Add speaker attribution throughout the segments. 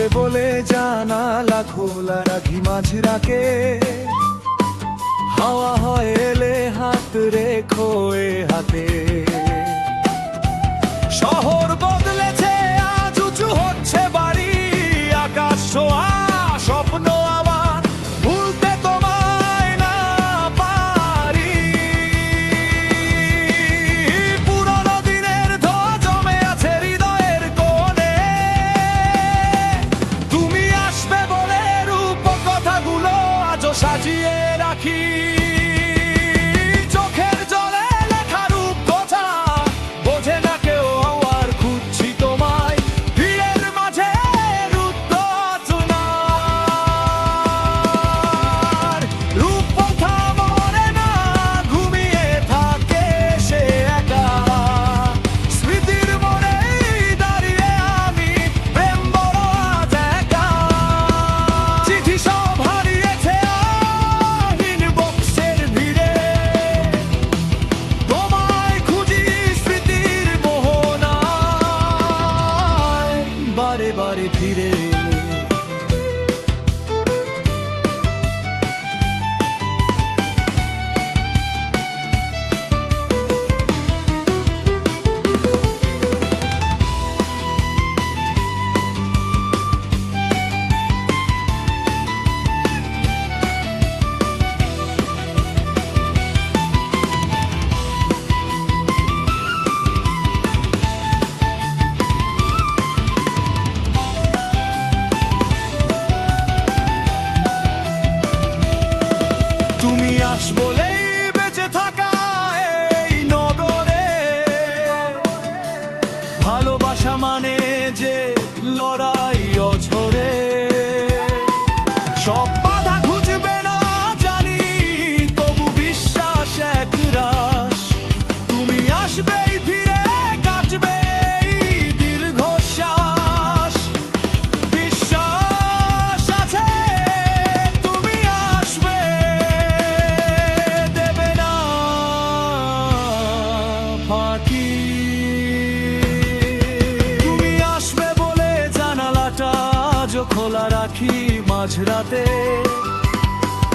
Speaker 1: আসবে বলে জানালা খোলা রাখি মাঝরাকে, হাওয়া হয় এলে হাত রেখো এ হাতে। শহর বদলেছে আজ উঁচু হচ্ছে বাড়ি, আকাশ ছোঁয়া স্বপ্ন আমার ভুলতে তোমায় না পারি। পুরনো দিনের ধোঁয়া জমে আছে হৃদয়ের কোণে, তুমি আসবে বলে রূপ কথাগুলো আজও সাজিয়ে রাখি। চোখের জলে লেখা রূপ কথা বোঝে না কেউ, আর খুঁজছি তোমায় ভিড়ের মাঝে রুদ্ধ আচনার। রূপ কথা মরে না, ঘুমিয়ে থাকে সে একা, স্মৃতির মোড়েই দাঁড়িয়ে আমি প্রেম বড় আজ একা। চিঠি সব হারিয়েছে আহীন বক্সের ভিড়ে, তোমায় খুঁজি স্মৃতির মোহনায় বারে বারে ফিরে এলে। তুমি আসবে বলেই বেঁচে থাকা এই নগরে, ভালোবাসা মানে যে লড়াই অঝরে। সব বাধা ঘুচবে না জানি, তবু বিশ্বাস একরাশ। তুমি আসবেই ফিরে, কাটবে এই দীর্ঘশ্বাস। বিশ্বাস আছে তুমি আসবে, দেবে না ফাঁকি। তুমি আসবে বলে জানালাটা আজও খোলা রাখি মাঝরাতে।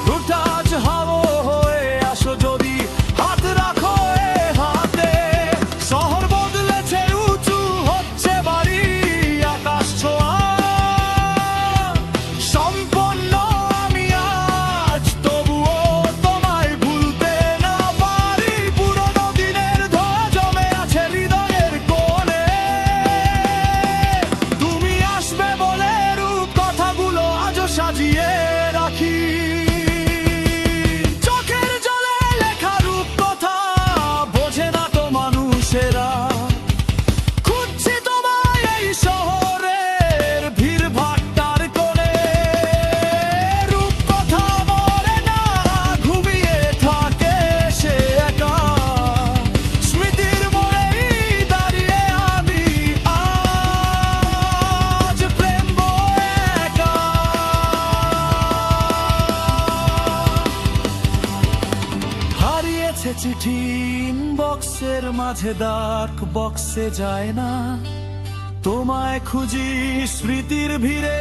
Speaker 1: দুটাজ হাওয়া হয়ে আসো যদি হাত রাখো এ হাতে। শহর বদলেছে উঁচু হচ্ছে বাড়ি, আকাশ ছোঁয়া সম্পন্ন আমি আজ, তবুও তোমায় ভুলতে না পারি। পুরনো দিনের ধোঁয়া জমে আছে হৃদয়ের কোণে, তুমি আসবে বলে রূপ কথাগুলো আজও সাজিয়ে রাখি। চোখের জলে লেখা রূপ কথা বোঝে না তো মানুষেরা, খুঁজছি তোমায় এই শহরের ভিড় ভাট্টার কোণে। রূপ কথা মরে না, ঘুমিয়ে থাকে সে একা, স্মৃতির মোড়েই দাঁড়িয়ে আমি আজ প্রেম বয়ে একা। হারিয়েছে চিঠি ইনবক্সের মাঝে, ডাক বক্সে যায় না। তোমায় খুঁজি স্মৃতির ভিড়ে,